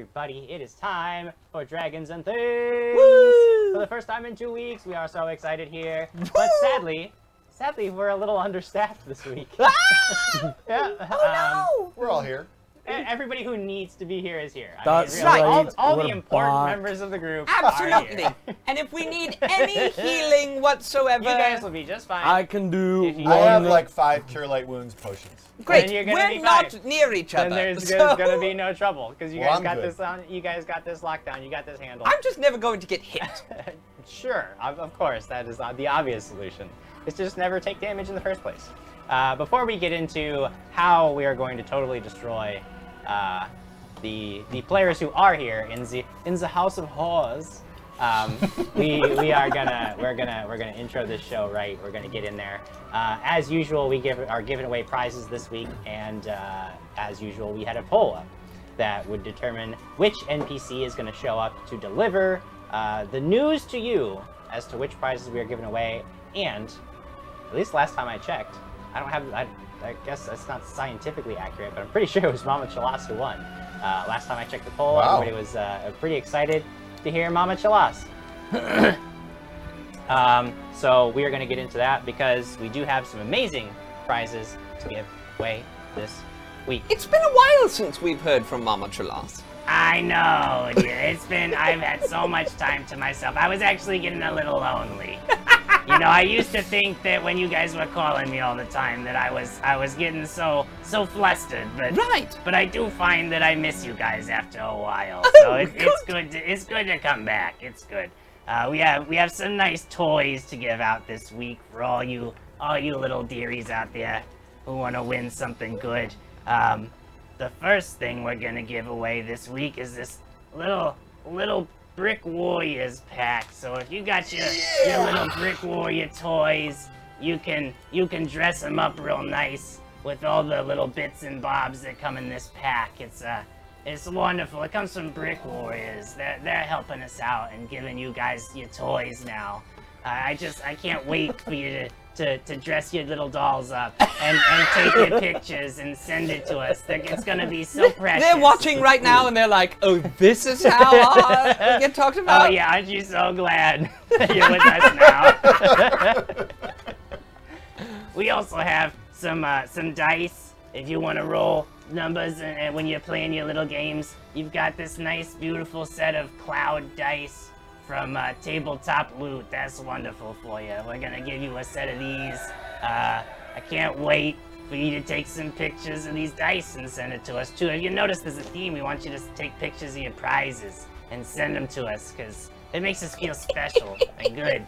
everybody. It is time for Dragons and Things! Woo! For the first time in 2 weeks, we are so excited here. But sadly, we're a little understaffed this week. Yeah. Oh no! We're all here. Everybody who needs to be here is here. That's really, right. All the We're important back. members of the group Absolutely. are here. And if we need any healing whatsoever, You guys will be just fine. I can do If you- I have one- like 5 Cure Light Wounds potions. great. Then you're gonna be We're not fine. near each other. Then there's so gonna be no trouble because you Well, guys I'm got good. this on. You guys got this lockdown. You got this handled. I'm just never going to get hit. Sure, of course, that is the obvious solution. It's just never take damage in the first place. Before we get into how we are going to totally destroy the players who are here in the House of Horrors, we're gonna intro this show right. We're gonna get in there. As usual, we are giving away prizes this week, and as usual, we had a poll up that would determine which NPC is going to show up to deliver the news to you as to which prizes we are giving away. And at least last time I checked, I guess that's not scientifically accurate, but I'm pretty sure it was Mama Chalas who won. Last time I checked the poll, Wow. everybody was pretty excited to hear Mama Chalas. So we are going to get into that because we do have some amazing prizes to give away this week. It's been a while since we've heard from Mama Chalas. I know, dear. I've had so much time to myself. I was actually getting a little lonely. You know, I used to think that when you guys were calling me all the time that I was getting so flustered, but Right. but I do find that I miss you guys after a while. Oh, So it's good to come back. It's good. We have some nice toys to give out this week for all you little dearies out there who want to win something good. The first thing we're gonna give away this week is this little Brick Warriors pack. So if you got your little Brick Warrior toys, you can dress them up real nice with all the little bits and bobs that come in this pack. It's wonderful. It comes from Brick Warriors. They're helping us out and giving you guys your toys now. I can't wait for you to dress your little dolls up and take your pictures and send it to us. It's gonna be so precious. They're watching right now and they're like, oh, this is how I get talked about? Oh yeah, aren't you so glad that you're with us now? We also have some dice if you want to roll numbers and when you're playing your little games. You've got this nice, beautiful set of cloud dice from Tabletop Loot. That's wonderful for you. We're gonna give you a set of these. I can't wait for you to take some pictures of these dice and send it to us too. If you notice there's a theme, we want you to take pictures of your prizes and send them to us because it makes us feel special and good.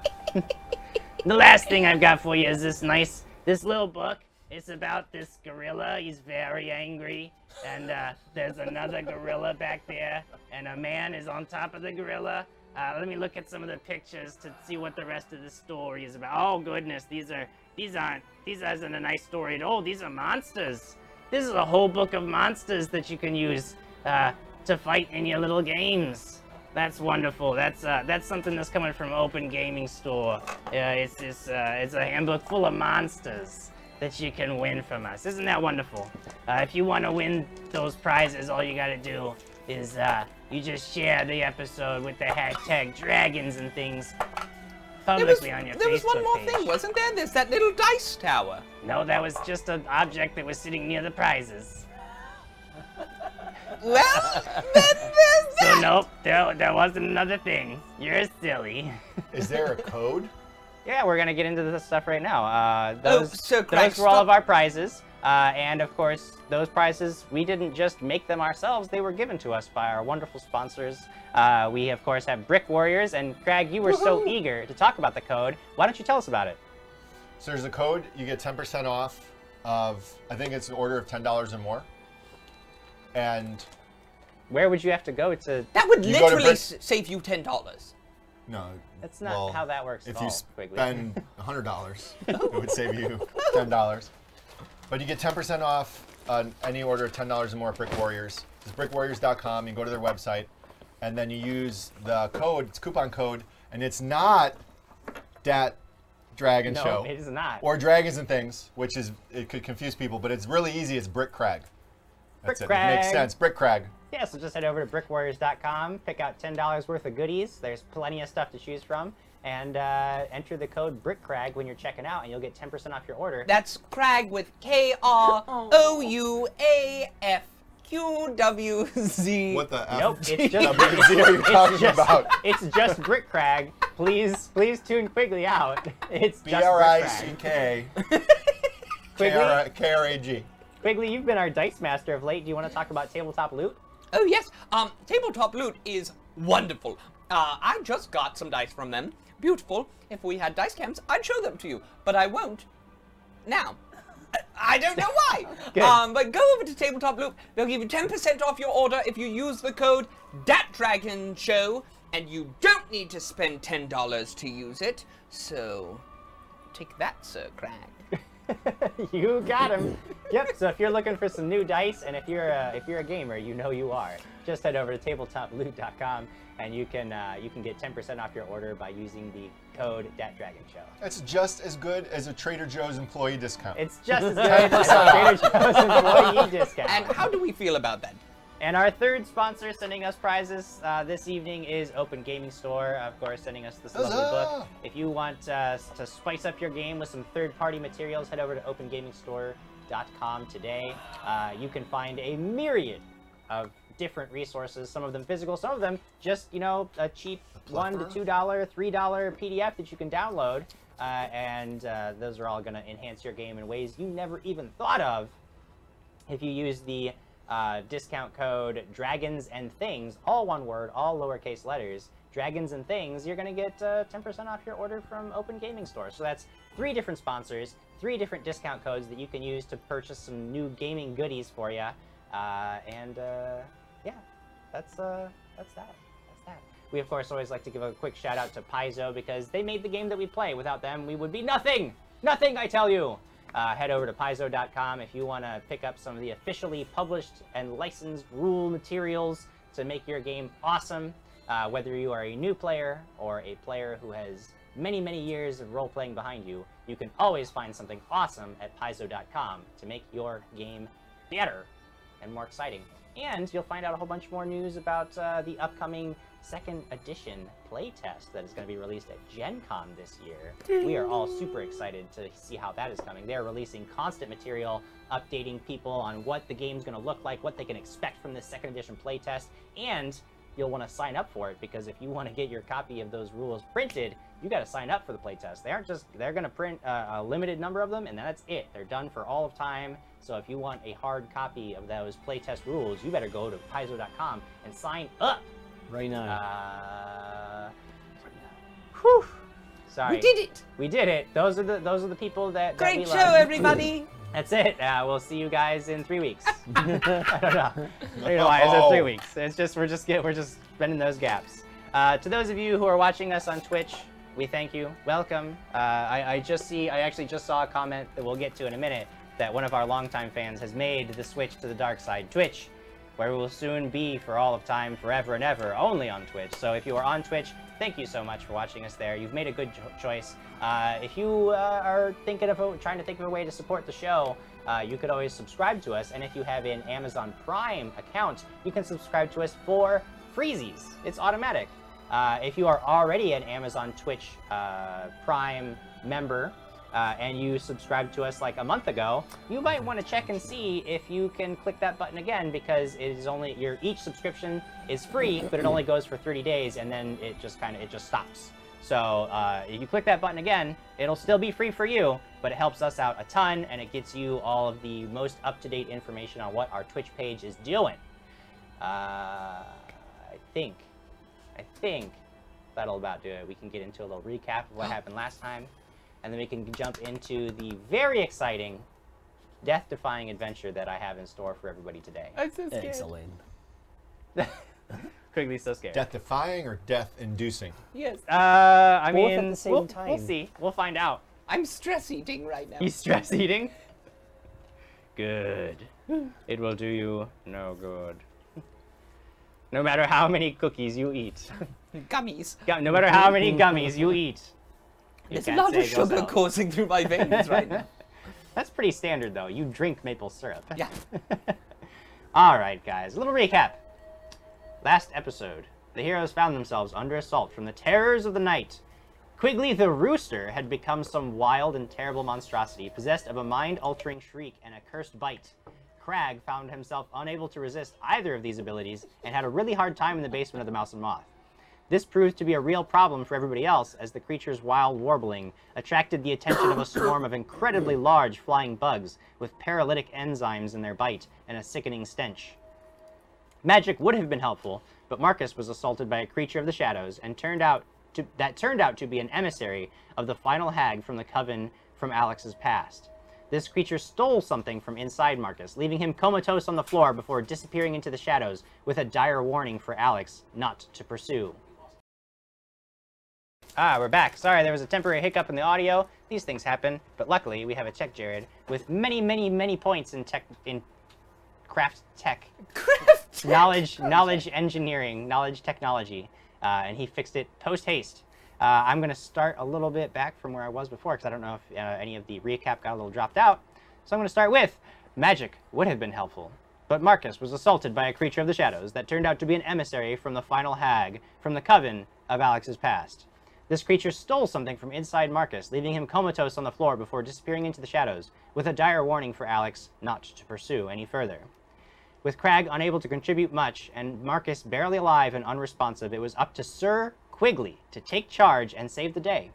The last thing I've got for you is this little book. It's about this gorilla. He's very angry, and there's another gorilla back there, and a man is on top of the gorilla. Let me look at some of the pictures to see what the rest of the story is about. Oh goodness, these isn't a nice story at all. These are monsters. This is a whole book of monsters that you can use to fight in your little games. That's wonderful. That's something that's coming from Open Gaming Store. It's a handbook full of monsters that you can win from us. Isn't that wonderful? If you want to win those prizes, all you gotta do is you just share the episode with the hashtag Dragons and Things publicly on your Facebook page. There was one more thing, wasn't there? There's that little dice tower. No, that was just an object that was sitting near the prizes. Well, then there's So that. nope, there wasn't another thing. You're silly. Is there a code? Yeah, we're gonna get into this stuff right now. Those so Craig, were all stop- of our prizes. And of course, those prizes, we didn't just make them ourselves, they were given to us by our wonderful sponsors. We, of course, have Brick Warriors, and Craig, you were so eager to talk about the code. Why don't you tell us about it? So there's a code. You get 10% off of, I think it's an order of $10 or more. And Where would you have to go to... That would You go to literally Brick- save you $10. no. That's not well, how that works at If all, you Quigley. spend $100, it would save you $10. But you get 10% off on any order of $10 or more at Brick Warriors. It's brickwarriors.com. You go to their website, and then you use the code. It's coupon code, and it's not that Dragon No, Show. it is not. Or Dragons and Things, which is, it could confuse people, but it's really easy. It's Brick Crag. That's it. Crag. Makes sense. Brick Crag. Yeah, so just head over to brickwarriors.com, pick out $10 worth of goodies. There's plenty of stuff to choose from, and enter the code BrickCrag when you're checking out, and you'll get 10% off your order. That's Crag with KROUAFQWZ. What the F? Nope, it's just WZ are you talking about? It's just BrickCrag. Please tune Quigley out. It's just BrickCrag. BRICK-KRAG. Quigley, you've been our dice master of late. Do you want to talk about tabletop loot? Oh, yes. Tabletop Loot is wonderful. I just got some dice from them. Beautiful. If we had dice cams, I'd show them to you, but I won't now. I don't know why. But go over to Tabletop Loot. They'll give you 10% off your order if you use the code DatDragonShow, and you don't need to spend $10 to use it. So, take that, Sir Crag. You got him. Yep. So if you're looking for some new dice, and if you're a gamer, you know you are. Just head over to tabletoploot.com, and you can get 10% off your order by using the code DatDragonShow. That's just as good as a Trader Joe's employee discount. It's just as good as a Trader Joe's employee discount. And how do we feel about that? And our third sponsor sending us prizes this evening is Open Gaming Store, of course, sending us this lovely book. If you want to spice up your game with some third-party materials, head over to opengamingstore.com today. You can find a myriad of different resources, some of them physical, some of them just, you know, a cheap $1 to $2, $3 PDF that you can download. And those are all going to enhance your game in ways you never even thought of if you use the discount code Dragons and Things, all one word, all lowercase letters, Dragons and Things. You're going to get 10% off your order from Open Gaming Store. So that's 3 different sponsors, 3 different discount codes that you can use to purchase some new gaming goodies for you. Yeah, that's that. We, of course, always like to give a quick shout out to Paizo because they made the game that we play. Without them, we would be nothing. Nothing, I tell you. Head over to Paizo.com if you want to pick up some of the officially published and licensed rule materials to make your game awesome. Whether you are a new player or a player who has many, many years of role-playing behind you, you can always find something awesome at Paizo.com to make your game better and more exciting. And you'll find out a whole bunch more news about the upcoming 2nd edition playtest that is going to be released at Gen Con this year. We are all super excited to see how that is coming. They're releasing constant material, updating people on what the game's going to look like, what they can expect from this 2nd edition playtest, and you'll want to sign up for it because if you want to get your copy of those rules printed, you got to sign up for the playtest. They aren't just, they're going to print a limited number of them and that's it. They're done for all of time. So if you want a hard copy of those playtest rules, you better go to Paizo.com and sign up. Right now. Whew. Sorry. We did it. We did it. Those are the people that Great we show, love. everybody. That's it. We'll see you guys in 3 weeks. I don't know. I don't know why I said 3 weeks. It's just we're just spending those gaps. To those of you who are watching us on Twitch, we thank you. Welcome. I actually just saw a comment that we'll get to in a minute that one of our longtime fans has made the switch to the dark side, Twitch, where we will soon be for all of time, forever and ever, only on Twitch. So if you are on Twitch, thank you so much for watching us there. You've made a good choice. If you are trying to think of a way to support the show, you could always subscribe to us. And if you have an Amazon Prime account, you can subscribe to us for freezies. It's automatic. If you are already an Amazon Twitch Prime member, and you subscribed to us like a month ago, you might want to check and see if you can click that button again because it is only each subscription is free, but it only goes for 30 days and then it just stops. So if you click that button again, it'll still be free for you, but it helps us out a ton and it gets you all of the most up-to-date information on what our Twitch page is doing. I think that'll about do it. We can get into a little recap of what happened last time. And then we can jump into the very exciting, death-defying adventure that I have in store for everybody today. I'm so scared. Excellent. Quigley's so scared. Death-defying or death-inducing? Yes. I Both mean, at the same time. We'll see. We'll find out. I'm stress eating right now. He's stress eating? Good. It will do you no good. No matter how many cookies you eat. Gummies. No matter how many gummies you eat. There's a lot of sugar coursing through my veins right now. That's pretty standard, though. You drink maple syrup. Yeah. Alright, guys, a little recap. Last episode, the heroes found themselves under assault from the terrors of the night. Quigley the Rooster had become some wild and terrible monstrosity, possessed of a mind-altering shriek and a cursed bite. Crag found himself unable to resist either of these abilities and had a really hard time in the basement of the Mouse and Moth. This proved to be a real problem for everybody else, as the creature's wild warbling attracted the attention of a swarm of incredibly large flying bugs with paralytic enzymes in their bite and a sickening stench. Magic would have been helpful, but Marcus was assaulted by a creature of the shadows and turned out to be an emissary of the final hag from the coven from Alex's past. This creature stole something from inside Marcus, leaving him comatose on the floor before disappearing into the shadows with a dire warning for Alex not to pursue. Ah, we're back. Sorry, there was a temporary hiccup in the audio. These things happen, but luckily we have a Tech Jared with many, many, many points in craft tech. Knowledge engineering, knowledge technology. And he fixed it post-haste. I'm going to start a little bit back from where I was before, because I don't know if any of the recap got a little dropped out. So I'm going to start with, magic would have been helpful, but Marcus was assaulted by a creature of the shadows that turned out to be an emissary from the final hag from the coven of Alex's past. This creature stole something from inside Marcus, leaving him comatose on the floor before disappearing into the shadows, with a dire warning for Alex not to pursue any further. With Crag unable to contribute much, and Marcus barely alive and unresponsive, it was up to Sir Quigley to take charge and save the day.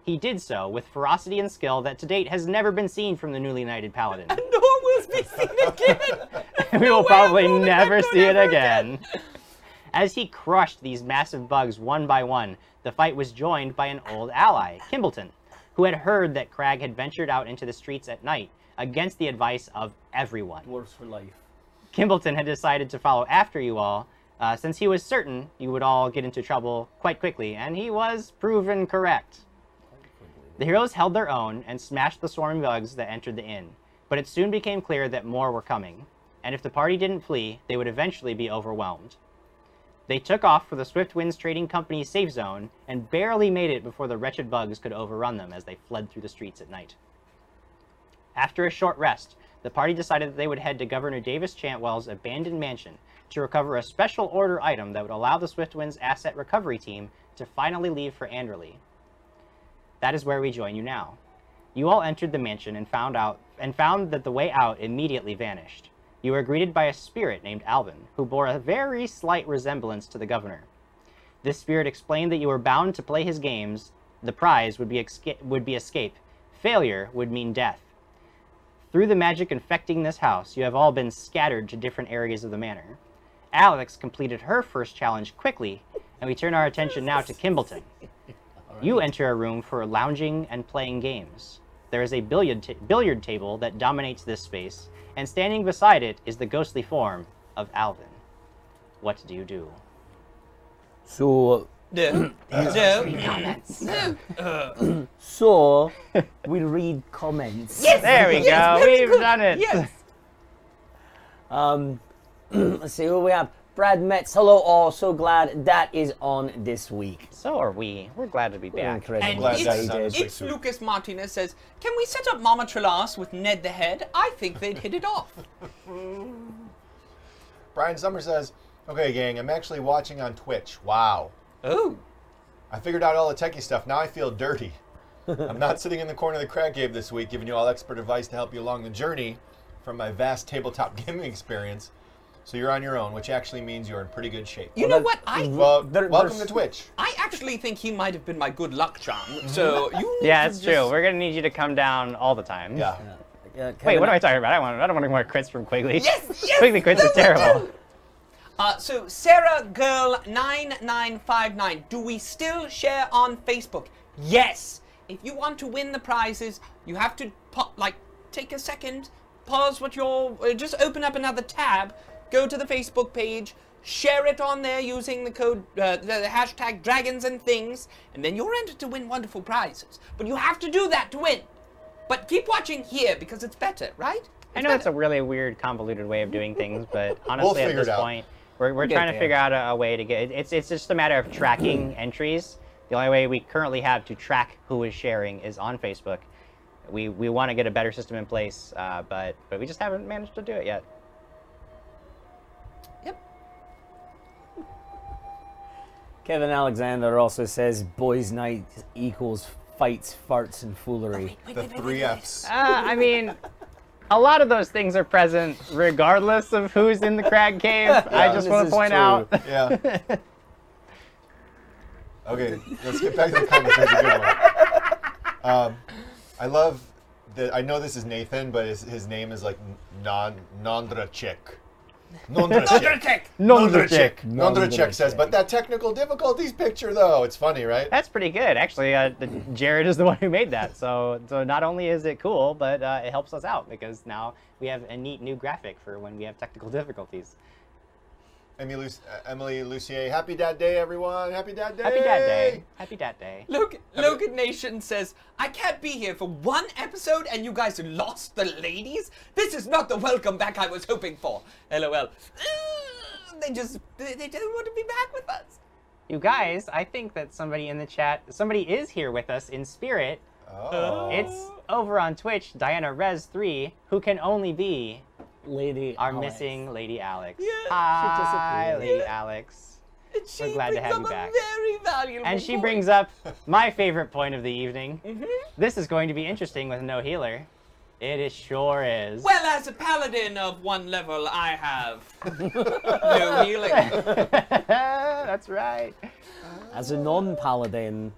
He did so with ferocity and skill that to date has never been seen from the newly knighted paladin. And nor will be seen again! We will probably never see it again. As he crushed these massive bugs one by one, the fight was joined by an old ally, Kimbleton, who had heard that Crag had ventured out into the streets at night against the advice of everyone. Dwarves for life. Kimbleton had decided to follow after you all, since he was certain you would all get into trouble quite quickly, and he was proven correct. The heroes held their own and smashed the swarming bugs that entered the inn, but it soon became clear that more were coming, and if the party didn't flee, they would eventually be overwhelmed. They took off for the Swift Winds Trading Company's safe zone and barely made it before the wretched bugs could overrun them as they fled through the streets at night. After a short rest, the party decided that they would head to Governor Davis Chantwell's abandoned mansion to recover a special order item that would allow the Swiftwinds Asset Recovery Team to finally leave for Anderley. That is where we join you now. You all entered the mansion and found that the way out immediately vanished. You were greeted by a spirit named Alvin, who bore a very slight resemblance to the governor. This spirit explained that you were bound to play his games. The prize would be escape. Failure would mean death. Through the magic infecting this house, you have all been scattered to different areas of the manor. Alex completed her first challenge quickly, and we turn our attention now to Kimbleton. Right. You enter a room for lounging and playing games. There is a billiard table that dominates this space, and standing beside it is the ghostly form of Alvin. What do you do? So... comments. So, we'll read comments. Yes! There we go, we've done it! Yes! Let's see who we have. Brad Metz, hello all, so glad that is on this week. So are we. We're glad to be back. Incredible. And glad that is on this week, it's too. Lucas Martinez says, can we set up Mama Trelas with Ned the Head? I think they'd hit it off. Brian Summer says, okay, gang, I'm actually watching on Twitch. Wow. Oh. I figured out all the techie stuff. Now I feel dirty. I'm not sitting in the corner of the crag cave this week giving you all expert advice to help you along the journey from my vast tabletop gaming experience. So you're on your own, which actually means you're in pretty good shape. You know what? Well, welcome to Twitch. I actually think he might have been my good luck charm. So you Yeah, it's true. We're gonna need you to come down all the time. Yeah. Wait, what am I talking about? I don't want more crits from Quigley. Yes, yes. Quigley crits are terrible. So Sarah Girl 9959, do we still share on Facebook? Yes. If you want to win the prizes, you have to take a second, pause what you're, just open up another tab, go to the Facebook page, share it on there using the code, the hashtag dragons and things, and then you're entered to win wonderful prizes. But you have to do that to win. But keep watching here because it's better, right? I know it's a really weird, convoluted way of doing things, but honestly, at this point, we're trying to figure out a way to get. It's just a matter of tracking entries. The only way we currently have to track who is sharing is on Facebook. We want to get a better system in place, but we just haven't managed to do it yet. Kevin Alexander also says boys' night equals fights, farts, and foolery. The 3 Fs. I mean, a lot of those things are present regardless of who's in the crag cave. I just want to point out. Yeah. Okay, let's get back to the comments. That's a good one. I love that. I know this is Nathan, but his name is like Nondrachek. Nondrachek says, but that technical difficulties picture though, it's funny, right? That's pretty good, actually. Jared is the one who made that, so not only is it cool, but it helps us out because now we have a neat new graphic for when we have technical difficulties. Emily Lucier, happy Dad Day, everyone! Happy Dad Day! Happy Dad Day! Happy Dad Day! Logan Nation says, I can't be here for 1 episode and you guys lost the ladies? This is not the welcome back I was hoping for. LOL. They don't want to be back with us. You guys, I think that somebody in the chat, somebody is here with us in spirit. Oh. It's over on Twitch, Diana Rez 3, who can only be our missing Lady Alex. Yeah. Hi, She Lady Alex. We're glad to have you back. Very valuable And she point. brings up my favorite point of the evening. Mm-hmm. This is going to be interesting with no healer. It sure is. Well, as a paladin of 1 level, I have no healing. That's right. As a non-paladin,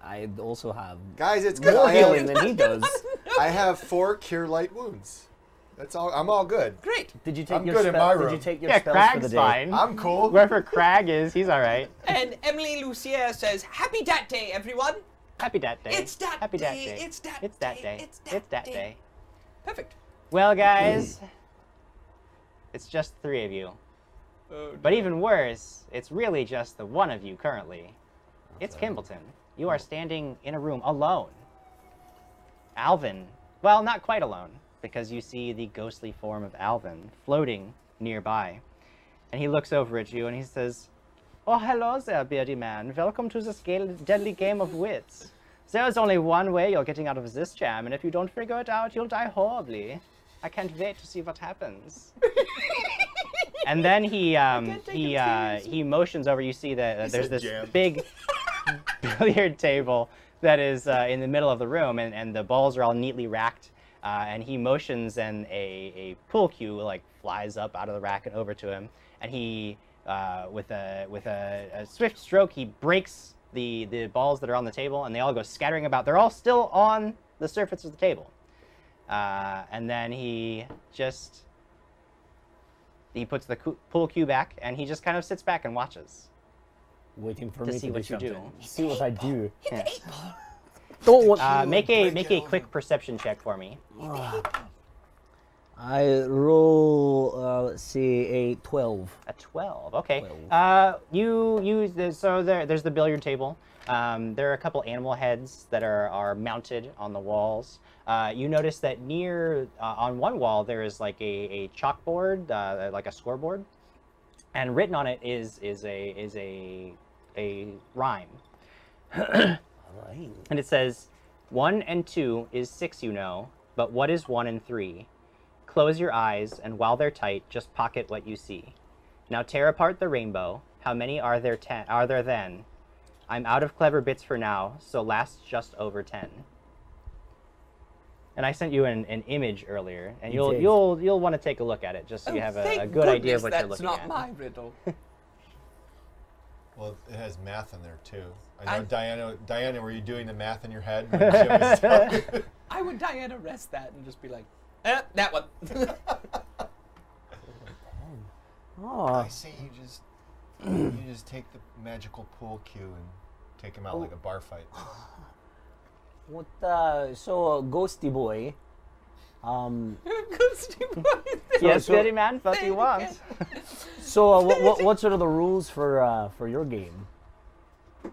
I also have Guys, it's good. more healing than he does. I have 4 cure light wounds. That's all. I'm all good. Great. Did you take I'm your good in my Did room. you take your Yeah, spells for the Crag's day? fine. I'm cool. Wherever Crag is, he's all right. And Emily Lucier says, Happy Dat Day, everyone. Happy Dat Day. It's that Happy Dat day. Day. It's that It's that day. day. It's that It's that day. day. Perfect. Well, guys, it's just 3 of you. But even worse, it's really just the 1 of you currently. It's Kimbleton. You are standing in a room alone. Alvin, well, not quite alone, because you see the ghostly form of Alvin floating nearby. And he looks over at you and he says, "Oh, hello there, beardy man. Welcome to this deadly game of wits. There is only one way you're getting out of this jam, and if you don't figure it out, you'll die horribly. I can't wait to see what happens." And then he motions over. You see that there's this jam. big billiard table that is in the middle of the room, and the balls are all neatly racked. And he motions, and a pool cue like flies up out of the rack and over to him. And he, with a swift stroke, he breaks the balls that are on the table, and they all go scattering about. They're all still on the surface of the table. And then he puts the pool cue back, and he just kind of sits back and watches. Waiting for To me see to what do you do. something. See what I do. Yeah. Don't want Make a quick perception check for me. I roll, let's see, a 12. A 12. Okay. 12. You use this. So there's the billiard table. There are a couple animal heads that are mounted on the walls. You notice that near on one wall there is like a chalkboard, like a scoreboard, and written on it is a rhyme. Right. And it says, 1 and 2 is 6, you know, but what is 1 and 3? Close your eyes, and while they're tight, just pocket what you see. Now tear apart the rainbow. How many are there then? I'm out of clever bits for now, so last just over 10. And I sent you an image earlier, and You did. you'll want to take a look at it just so you have a good idea of what you're looking That's at. not my riddle. Well, it has math in there too. I know, Diana, were you doing the math in your head when Jim was talking? I would Diana rest that and just be like, that one. Oh, I see. You just take the magical pool cue and take him out like a bar fight. what, so, Ghosty Boy, Ghosty boy. Yes, so- Betty Man, what do you want? so, what sort of the rules for your game?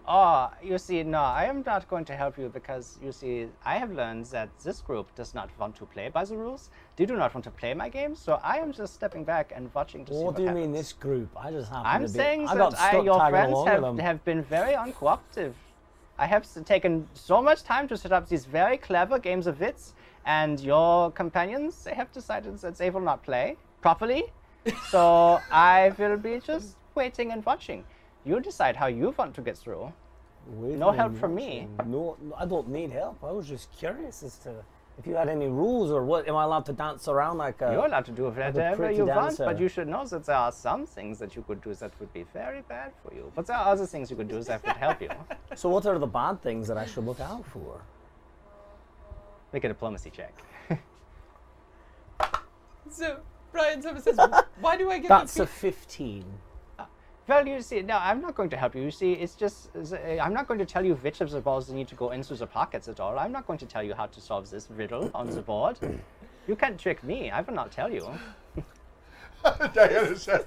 Oh, you see, no, I am not going to help you because, you see, I have learned that this group does not want to play by the rules. They do not want to play my game, so I am just stepping back and watching to see what What do you happens. mean this group? I just happen I'm to be... saying I got that stuck your tagging friends along with them. have been very uncooperative. I have taken so much time to set up these very clever games of wits, and your companions, they have decided that they will not play properly. So I will be just waiting and watching. You decide how you want to get through. Wait No a help from minute. me. No, I don't need help. I was just curious as to if you had any rules or what. Am I allowed to dance around like a... You're allowed to do whatever pretty you want, dancer. but you should know that there are some things that you could do that would be very bad for you. But there are other things you could do that would help you. So what are the bad things that I should look out for? Make a diplomacy check. So, Brian Summer says, why do I get That's the a 15. Well, you see, no, I'm not going to help you. You see, it's just, I'm not going to tell you which of the balls need to go into the pockets at all. I'm not going to tell you how to solve this riddle on the board. You can't trick me. I will not tell you. Diana said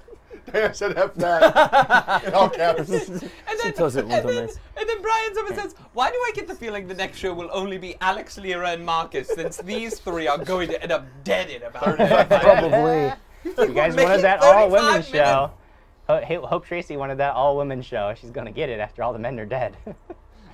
F that in all caps. She doesn't want to miss. And then Brian Summer says, why do I get the feeling the next show will only be Alex, Lyra, and Marcus, since these three are going to end up dead in about 35 minutes? Probably. You guys Make wanted it that 35 all-women show. minutes. Hope Tracy wanted that all-women show. She's going to get it after all the men are dead.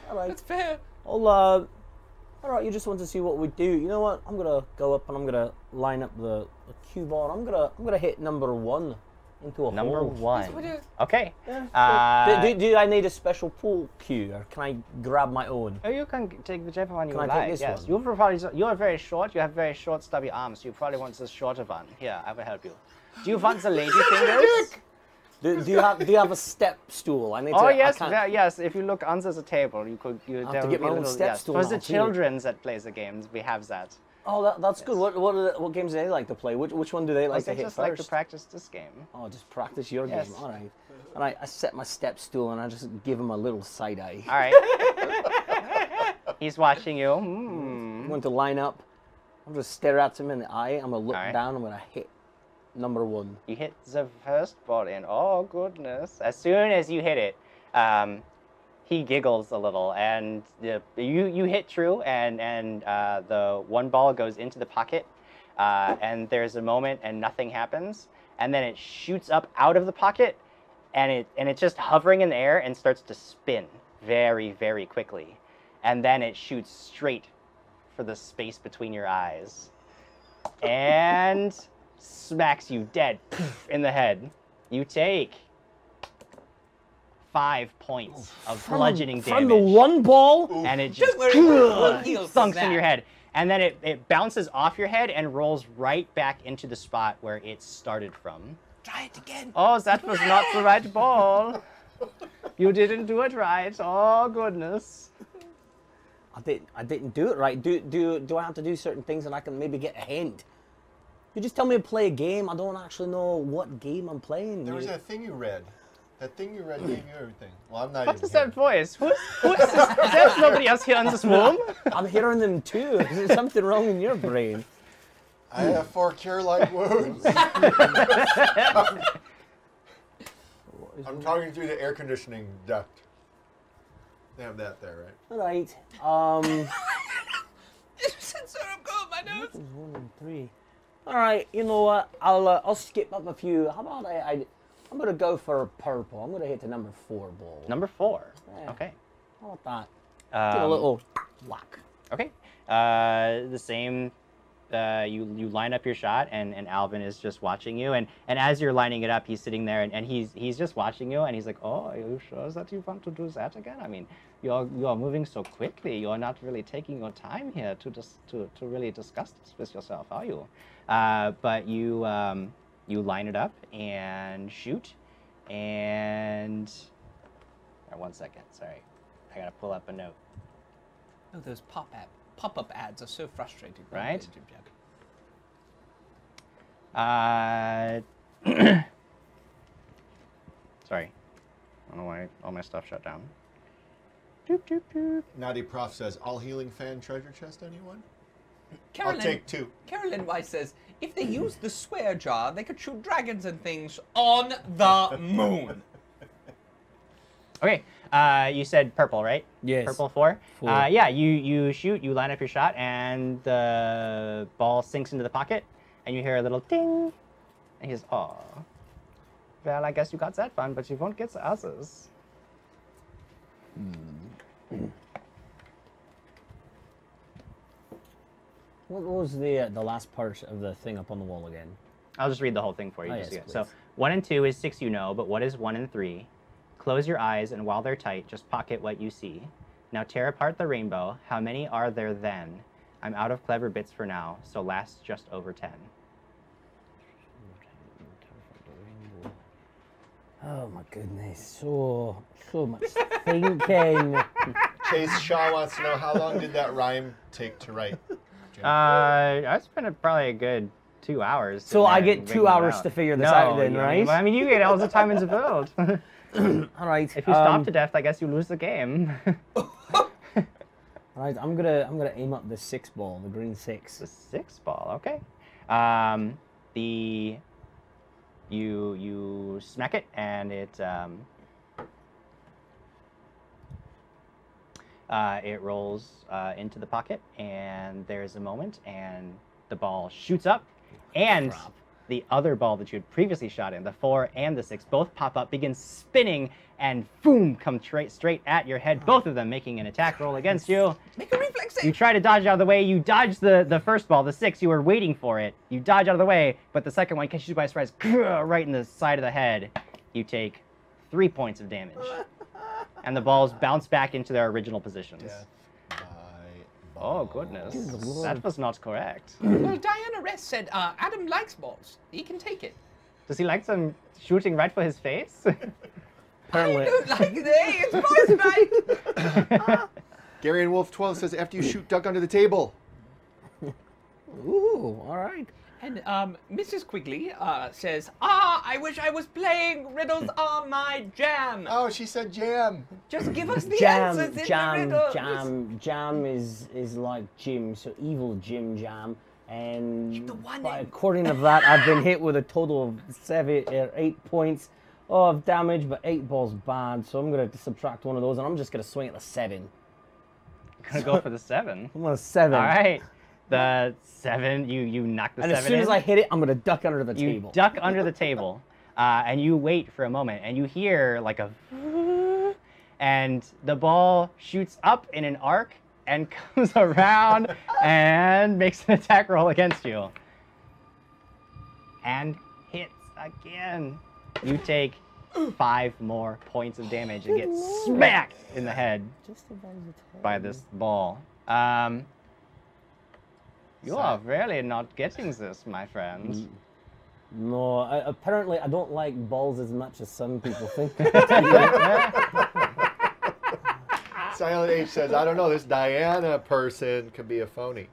All right. It's fair. All right, you just want to see what we do. You know what? I'm gonna go up and I'm gonna line up the cue ball. I'm gonna hit number 1 into a Number hole. 1. Okay. Yeah. Do I need a special pool cue, or can I grab my own? Oh, you can take whichever one you Can I like. take this yes. one? You're very short. You have very short, stubby arms. You probably want the shorter one. Here, I will help you. Do you want the lady fingers? Do you have a step stool? I need to. Oh I yes, can't- yes. If you look under the table, you could. have there to will get be my a own little, step yes. stool For now, the too. children that plays the games, we have that. Oh, that's good. What games do they like to play? Which one do they like They to hit just first? like to practice this game. Oh, just practice your Yes. game. All right. And I set my step stool and I just give him a little side eye. All right. He's watching you. I'm going to line up. I'm going to stare at him in the eye. I'm going to look All right. down. I'm going to hit number 1. You hit the first ball in. Oh goodness! As soon as you hit it, he giggles a little, and you hit true, and the one ball goes into the pocket, and there's a moment, and nothing happens, and then it shoots up out of the pocket, and it's just hovering in the air and starts to spin very, very quickly, and then it shoots straight for the space between your eyes, and smacks you dead in the head. You take 5 points of bludgeoning damage. From the one ball? And it just Don't worry, we'll heal from thunks in your that. head. And then it bounces off your head and rolls right back into the spot where it started from. Try it again. Oh, that was not the right ball. You didn't do it right. Oh, goodness. I didn't do it right. Do I have to do certain things and I can maybe get a hint? You just tell me to play a game. I don't actually know what game I'm playing. There was that thing you read. That thing you read gave you everything. Well, I'm not What even is that here. voice? Who is this? There's nobody else here in this room. I'm hearing them too. There's something wrong in your brain. I have 4 cure-like wounds. I'm talking through the air conditioning duct. They have that there, right? All right. Since syrup go up my nose. 1 and 3. All right. You know what? I'll skip up a few. How about I'm gonna go for purple. I'm gonna hit the number 4 ball. Number 4. Yeah. Okay. How about that? Get a little whack. Okay. The same. You line up your shot, and Alvin is just watching you. And as you're lining it up, he's sitting there, and he's just watching you, and he's like, "Oh, are you sure that you want to do that again? I mean, you're moving so quickly. You're not really taking your time here to really discuss this with yourself, are you?" But you line it up and shoot, and 1 second. Sorry, I gotta pull up a note. Oh, those pop-up ads are so frustrating. Right? YouTube chat. Sorry. I don't know why all my stuff shut down. Doop, doop, doop. Naughty Prof says, all healing fan treasure chest, anyone? Carolyn, I'll take 2. Carolyn Weiss says, if they use the swear jar, they could shoot dragons and things on the moon. Okay, you said purple, right? Yes. Purple 4? 4. Yeah, you shoot, you line up your shot, and the ball sinks into the pocket, and you hear a little ding. And he says, "Oh, well, I guess you got that one, but you won't get the others." What was the last part of the thing up on the wall again? I'll just read the whole thing for you. Oh, just yes, to get- so please. 1 and 2 is 6, you know, but what is 1 and 3? Close your eyes, and while they're tight, just pocket what you see. Now tear apart the rainbow. How many are there then? I'm out of clever bits for now, so last just over 10. Oh my goodness, so much thinking. Chase Shaw wants to know, how long did that rhyme take to write? Jim? I spent probably a good 2 hours. So I get 2 hours to figure this out then, right? I mean, you get all the time in the build. All right. If you stop to death, I guess you lose the game. All right, I'm gonna aim up the 6 ball, the green 6. The 6 ball, okay. You smack it, and it rolls into the pocket, and there's a moment, and the ball shoots up, and the other ball that you had previously shot in, the 4 and the 6, both pop up, begin spinning, and boom, come straight at your head, both of them making an attack roll against you. Make a reflex save. You try to dodge out of the way. You dodge the first ball, the 6. You were waiting for it. You dodge out of the way, but the second one catches you by surprise, right in the side of the head. You take 3 points of damage. And the balls bounce back into their original positions. Death by Oh, ball. goodness. That was not correct. Well, Diana Rest said Adam likes balls. He can take it. Does he like some shooting right for his face? Apparently. I don't like it. It's boys' night. Gary and Wolf 12 says, after you shoot, duck under the table. Ooh, all right. And Mrs. Quigley says, I wish I was playing. Riddles are my jam. Oh, she said jam. Just give us the answers in the riddles. Jam is like Jim, so evil Jim Jam. And The one by in- according to that, I've been hit with a total of 8 points of damage, but 8 balls bad, so I'm going to subtract one of those, and I'm just going to swing at the 7. Gonna go for the 7. I'm on a 7. All right. The 7, you knock the 7 in. And as soon as I hit it, I'm going to duck under the table. You duck under the table, and you wait for a moment, and you hear like a... And the ball shoots up in an arc and comes around and makes an attack roll against you. And hits again. You take 5 more points of damage and get smacked in the head by this ball. You are really not getting this, my friend. No, apparently I don't like balls as much as some people think. Silent H says, I don't know, this Diana person could be a phony.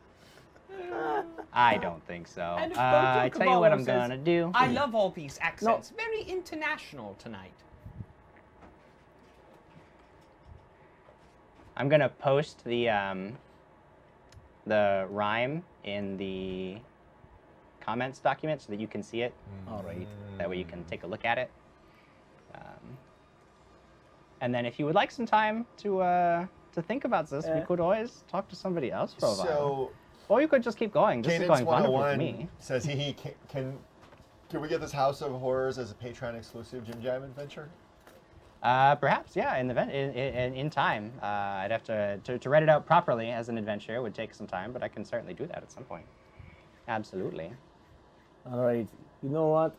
I don't think so. And I tell you what I'm Cavallo says, gonna do. I love all these accents. Very international tonight. I'm gonna post the rhyme in the comments document so that you can see it. All right. That way you can take a look at it. And then if you would like some time to think about this, we could always talk to somebody else for a while. So, Or you could just keep going. This is Cadence going wonderful for 101 me. says can we get this House of Horrors as a Patreon exclusive Jim Jam adventure? Perhaps, yeah, in time. I'd have to write it out properly as an adventure. It would take some time, but I can certainly do that at some point. Absolutely. All right. You know what?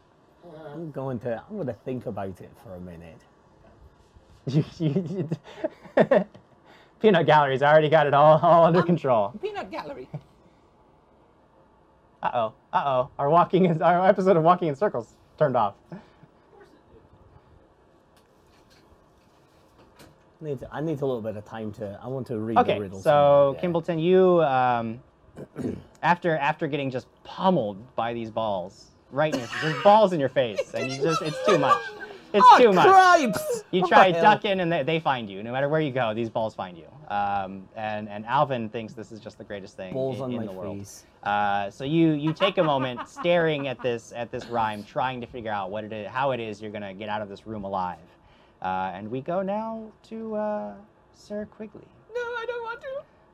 I'm going to think about it for a minute. Peanut Gallery's already got it all under control. Peanut Gallery. Uh-oh. Our episode of Walking in Circles turned off. I need a little bit of time I want to read the riddles. So Kimbleton, you after getting just pummeled by these balls, right in there's balls in your face, and it's too much. It's too much. Cripes! You try ducking, and they find you. No matter where you go, these balls find you. And Alvin thinks this is just the greatest thing in the world. Face. So you take a moment, staring at this rhyme, trying to figure out how it is you're gonna get out of this room alive. And we go now to Sir Quigley. No, I don't want to.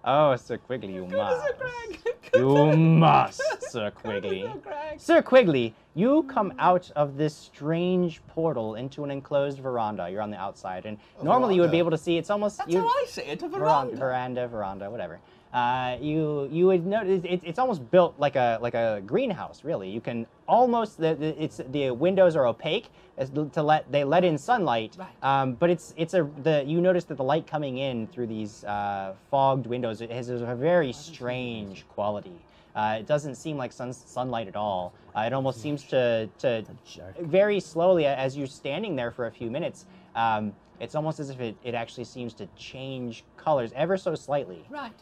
Oh, Sir Quigley, you must. Sir Crag. You must, Sir Quigley. Sir Crag. Sir Quigley, you come out of this strange portal into an enclosed veranda. You're on the outside, and normally you would be able to see. It's almost That's how I say it, a veranda. veranda, whatever. You would notice it's almost built like a greenhouse, really. You can almost the windows are opaque they let in sunlight, Right. but you notice that the light coming in through these fogged windows has a very strange quality. It doesn't seem like sunlight at all. It almost seems to very slowly, as you're standing there for a few minutes, it's almost as if it actually seems to change colors ever so slightly. Right.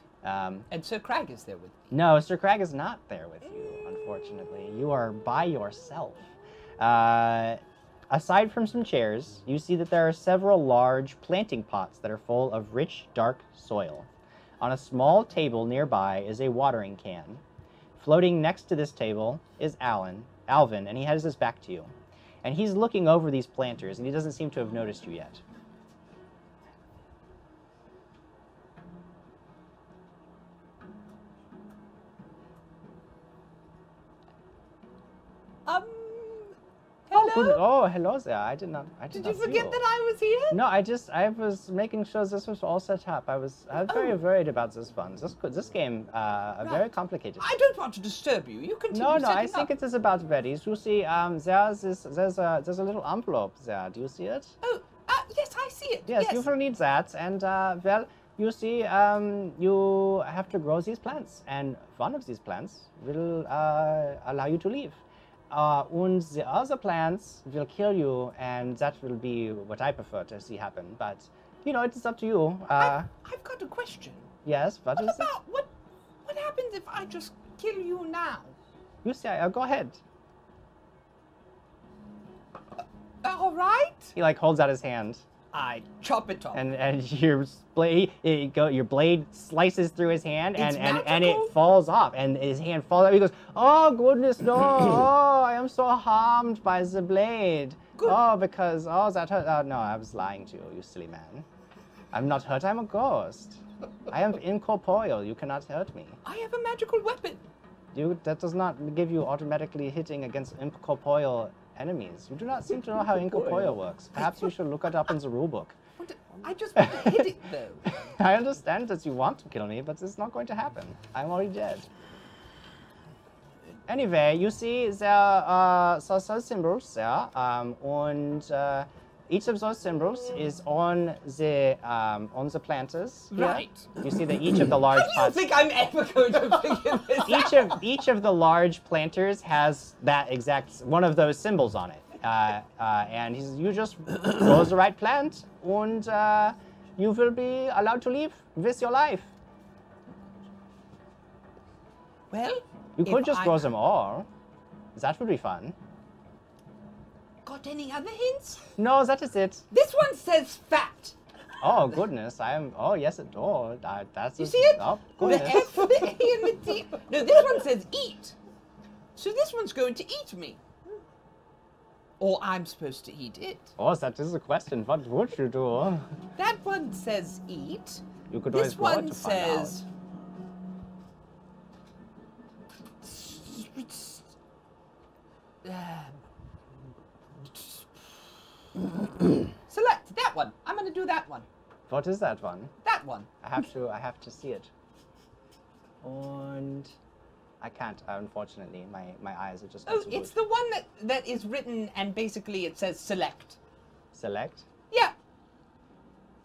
And Sir Crag is there with me. No, Sir Crag is not there with you, unfortunately. You are by yourself. Aside from some chairs, you see that there are several large planting pots that are full of rich, dark soil. On a small table nearby is a watering can. Floating next to this table is Alvin, and he has his back to you. And he's looking over these planters, and he doesn't seem to have noticed you yet. Hello? Oh, hello there. I did not Did not you see forget that I was here? No, I was making sure this was all set up. I was very worried about this one. This game, very complicated. I don't want to disturb you. You continue No, setting I think up. it is about ready. You see, there's a little envelope there. Do you see it? Oh, yes, I see it. Yes, you will need that. And well, you see, you have to grow these plants, and one of these plants will allow you to leave. And the other plants will kill you, and that will be what I prefer to see happen. But, you know, it's up to you. I've got a question. Yes, What happens if I just kill you now? You see, go ahead. All right. He, like, holds out his hand. I chop it off. And your blade slices through his hand, and it magical? falls off, and his hand falls off. He goes, "Oh goodness, no! Oh, I am so harmed by the blade. Good. Oh, because that hurt. Oh no, I was lying to you, you silly man. I'm not hurt. I'm a ghost. I am incorporeal. You cannot hurt me. I have a magical weapon. That does not give you automatically hitting against incorporeal enemies. You do not seem to know how incorporeal works. Perhaps you should look it up in the rulebook. I just want to hit it, though. I understand that you want to kill me, but it's not going to happen. I'm already dead. Anyway, you see there are some symbols there, and each of those symbols is on the planters. Here. Right. You see that each of the large How do you think I'm ever going to figure this out? each of the large planters has that exact one of those symbols on it. And you just grow the right plant, and you will be allowed to leave with your life. Well, You could just grow them all. That would be fun. Got any other hints? No, that is it. This one says fat. Oh goodness, oh yes, that's. You see it? Oh The goodness. F, the A, and the D. No, this one says eat. So this one's going to eat me. Or I'm supposed to eat it. Oh, that is a question. What would you do? That one says eat. You could always This grow it one to find out. says... Select that one. I'm going to do that one. What is that one? That one. I have to see it. And I can't, unfortunately. My eyes are just not Oh, so it's good. the one that is written and basically it says select. Select? Yeah.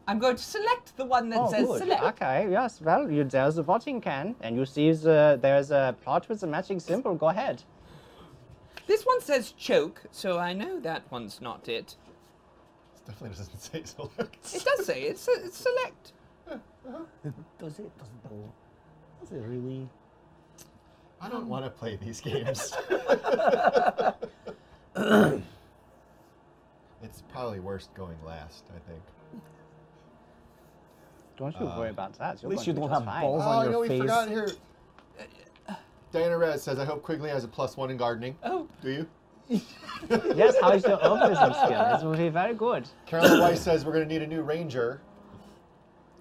I'm going to select the one that says good. select. Okay, yes. Well, there's a voting can, and you see there's a plot with a matching symbol. Go ahead. This one says choke, so I know that one's not it. It definitely doesn't say select. It does say it's select. Does it? Does it really? I don't want to play these games. It's probably worst going last, I think. Don't you worry about that. At least you don't have balls Oh, on you know, your we face. forgot here. Diana Rez says, I hope Quigley has a +1 in gardening. Oh. Do you? Yes, how is your herbalism skill? It will be very good. Carolyn Weiss says, we're going to need a new ranger.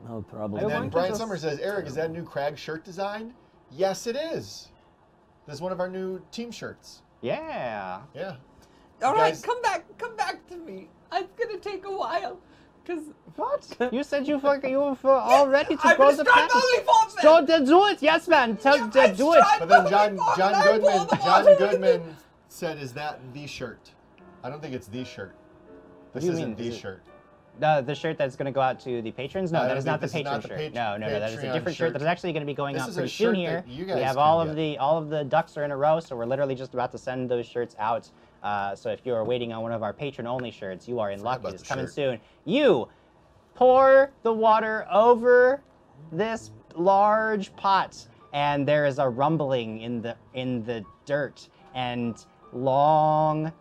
Oh, probably. And I then want to Brian just- Summers says, Eric, is that a new Crag shirt design? Yes, it is. This is one of our new team shirts. Yeah. Yeah. All right, guys- come back to me. It's gonna take a while. Because What? You said you were all ready to I've go been the struck path. only for them. So then do it, yes, man. Do it. But then John Goodman said, "Is that the shirt?" I don't think it's the shirt. This do you isn't mean? the Is it- shirt. The shirt that's going to go out to the patrons? No, I that don't is not the think this is patron not the shirt. patron- No, that is a Patreon different shirt shirt. that is actually going to be going This out is a pretty soon shirt here. that you We guys have can all of the ducks are in a row, so we're literally just about to send those shirts out. So if you are waiting on one of our patron-only shirts, you are in luck. about It's the coming shirt. soon. You pour the water over this large pot, and there is a rumbling in the dirt, and long,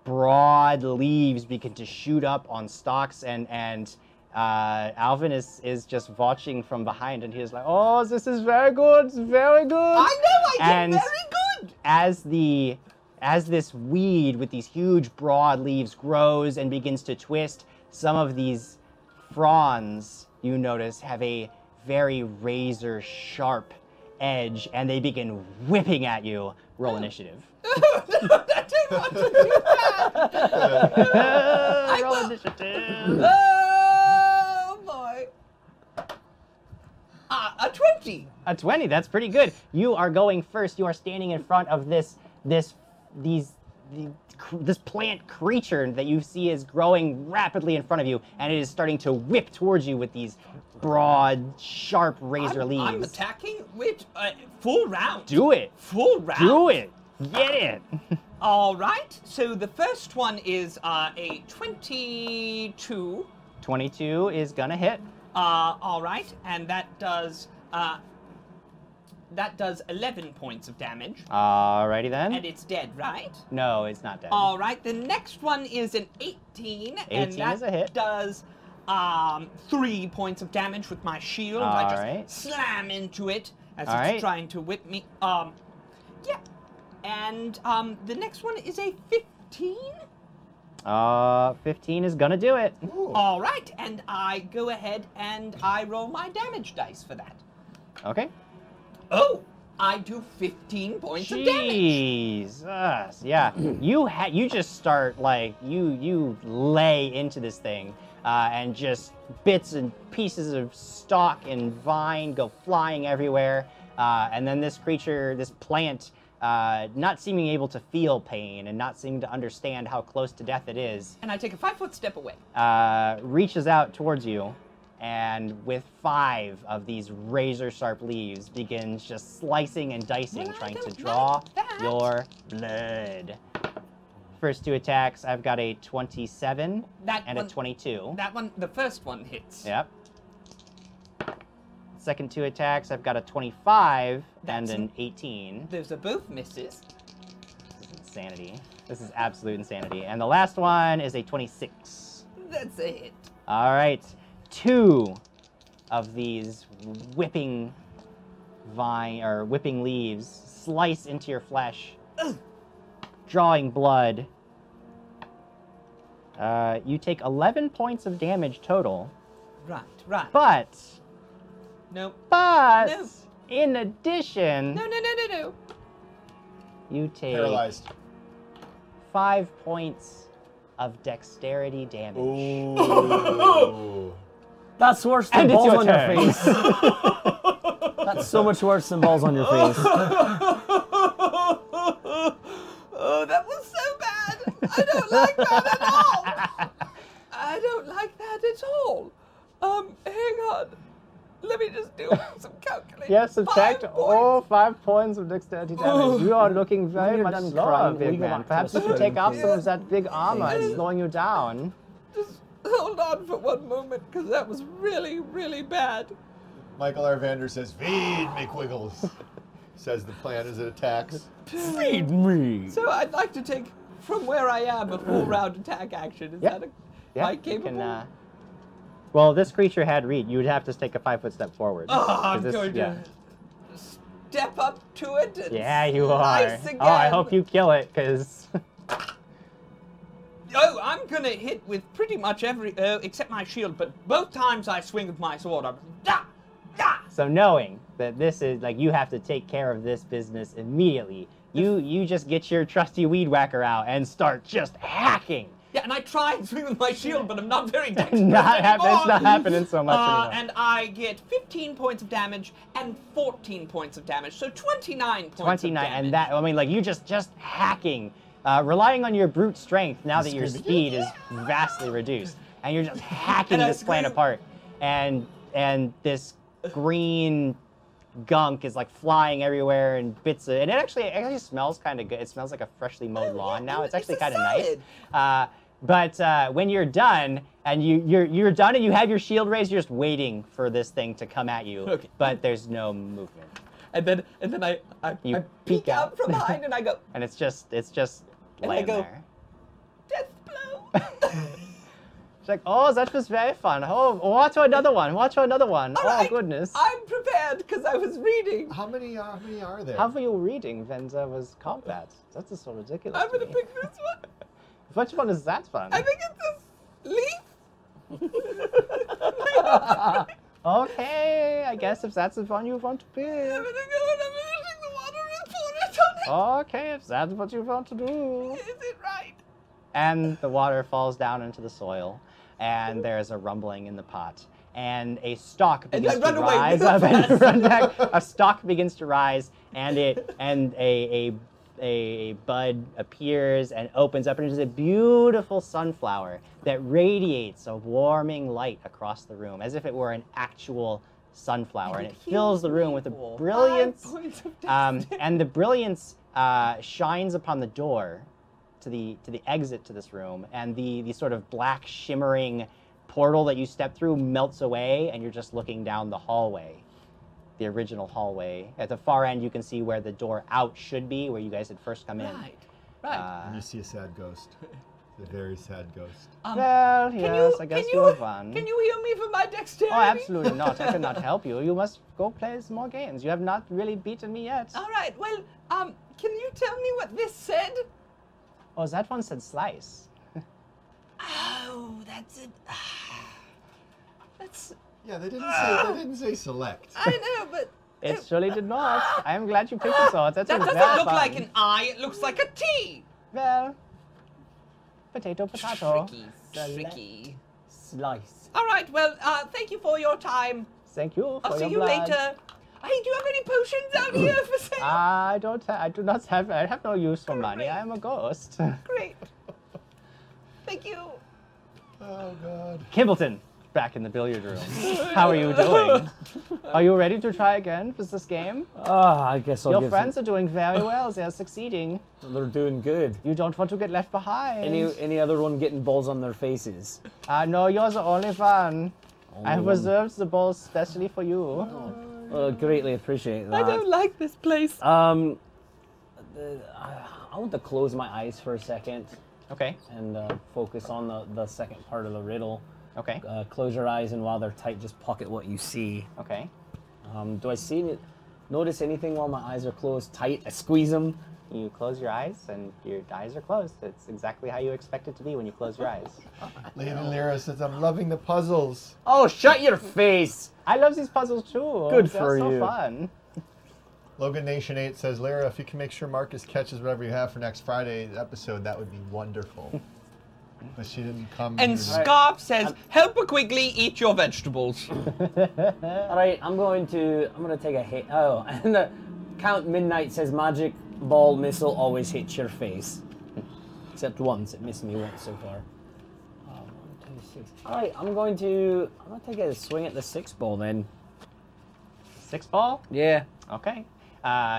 broad leaves begin to shoot up on stalks, and Alvin is just watching from behind, and he's like, "Oh, this is very good, very good." I know, I And did very good. As this weed with these huge broad leaves grows and begins to twist, some of these fronds, you notice, have a very razor sharp edge, and they begin whipping at you. Roll initiative. I didn't want to do that. Roll initiative. Oh boy. A 20. A 20, that's pretty good. You are going first. You are standing in front of this plant creature that you see is growing rapidly in front of you, and it is starting to whip towards you with these broad, sharp razor leaves. I'm attacking with full round. Do it. Full round. Do it. Get it. All right. So the first one is a 22. 22 is gonna hit. All right, and that does 11 points of damage, Alrighty then. and it's dead, right? No, it's not dead. All right. The next one is an 18, and 18 that is a hit. does 3 points of damage with my shield. I All just right. slam into it as All it's right. trying to whip me. Yeah. And the next one is a 15. 15 is gonna do it. All right, and I go ahead and I roll my damage dice for that. Okay. Oh, I do 15 points of damage. Jesus, yeah. You just start like you lay into this thing, and just bits and pieces of stalk and vine go flying everywhere, and then this creature, this plant, not seeming able to feel pain and not seeming to understand how close to death it is, And I take a 5-foot step away. reaches out towards you, and with 5 of these razor-sharp leaves begins just slicing and dicing, Well, I trying to don't draw like that. your blood. First 2 attacks, I've got a 27 That and one, a 22. That one, the first one hits. Yep. Second 2 attacks, I've got a 25 and That's an 18. Those are both misses. This is insanity. This is absolute insanity. And the last one is a 26. That's a hit. All right, 2 of these whipping leaves slice into your flesh, drawing blood. You take 11 points of damage total, Right. but No. No. in addition, No. you take Paralyzed. 5 points of dexterity damage. Ooh. That's worse than And it's balls your on turn. your face. That's so much worse than balls on your face. Oh, that was so bad. I don't like that at all. I don't like that at all. Hang on. Let me just do some calculating. Yes, subtract 5 all 5 points of dexterity damage. You are looking very When you're much done slower, crying, big we go man. back to Perhaps the you should swimming take off some pool. of that big armor. It's slowing you down. Just hold on for one moment, because that was really, really bad. Michael Arvander says, "Feed me, Quiggles." Says the plan as it attacks. Feed me. So I'd like to take, from where I am, a full round attack action. Is Yep. that Yeah, am I you capable? can, well, this creature had Reed. You would have to take a 5-foot step forward. Oh, 'Cause I'm this- going yeah. to step up to it and Yeah, you are. slice again. Oh, I hope you kill it, because... Oh, I'm gonna hit with pretty much every, except my shield, but both times I swing with my sword, I'm, da, da. So knowing that this is, like, you have to take care of this business immediately, you just get your trusty weed whacker out and start just hacking Yeah, and I try and swing with my shield, but I'm not very dexterous It's not anymore. happening so much anymore. And I get 15 points of damage and 14 points of damage, so 29 points 29, of damage. and that, I mean, like, you just hacking, relying on your brute strength now that your speed is vastly reduced, and you're just hacking this plant apart, and this green gunk is like flying everywhere and bits of, and it actually smells kind of good. It smells like a freshly mowed lawn now. It's actually kind of nice. But when you're done and you're done and you have your shield raised, you're just waiting for this thing to come at you. Okay. But there's no movement. And then I peek out from behind and I go, And it's just and I laying go, there. death blow. It's like, oh, that was very fun. Oh, watch for another one. Watch for another one. All Oh, right, goodness. I'm prepared because I was reading. How many are there? How were you reading when there was combat? That is so ridiculous. I'm to gonna me. pick this one. Which one is that one? I think it's this leaf. Okay, I guess if that's the one you want to pick. I'm gonna go and I'm gonna drink the water and pour it on it. Okay, if that's what you want to do. Is it right? And the water falls down into the soil, and there's a rumbling in the pot. And a stalk begins I to run away rise real up and fast. run back. A stalk begins to rise, and a bud appears and opens up, and there's a beautiful sunflower that radiates a warming light across the room, as if it were an actual sunflower, and it fills the room with a brilliance. 5 points of damage. And the brilliance shines upon the door to the exit to this room, and the sort of black shimmering portal that you step through melts away, and you're just looking down the hallway, the original hallway. At the far end, you can see where the door out should be, where you guys had first come in. Right. And you see a sad ghost. A very sad ghost. Well, yes, I guess you have won. Can you heal me for my dexterity? Oh, absolutely not. I cannot help you. You must go play some more games. You have not really beaten me yet. All right. Well, can you tell me what this said? Oh, that one said slice. Oh, that's it. That's. Yeah, they didn't say select. I know, but It surely did not. I am glad you picked this out. That that was doesn't very look fun. like an I. It looks like a T. Well, potato, potato. Tricky. Slice. All right. Well, thank you for your time. Thank you for I'll see your you blood. later. Hey, do you have any potions out here for sale? I have no use for money. Great. I am a ghost. Great. Thank you. Oh God. Kimbleton, back in the billiard room. How are you doing? Are you ready to try again for this game? I guess I'll Your give friends are doing very well. They are succeeding. They're doing good. You don't want to get left behind. Any other one getting balls on their faces? No, you're the only one. I have one. reserved the balls specially for you. Well, greatly appreciate that. I don't like this place. I want to close my eyes for a second Okay. and focus on the second part of the riddle. Okay. Close your eyes, and while they're tight, just pocket what you see. Okay. Do I notice anything while my eyes are closed tight? I squeeze them. You close your eyes, and your eyes are closed. It's exactly how you expect it to be when you close your eyes. Lady Lyra says, I'm loving the puzzles. Oh, shut your face! I love these puzzles too. Good They're for so you. fun. Logan Nation 8 says, Lyra, if you can make sure Marcus catches whatever you have for next Friday's episode, that would be wonderful. But she didn't come. And Scarf says, "Help her quickly eat your vegetables." All right, I'm gonna take a hit. Oh, and the Count Midnight says, magic ball missile always hits your face. Except once, it missed me once so far. 1, 2, 6. All right, I'm gonna take a swing at the 6 ball then. 6 ball? Yeah. Okay.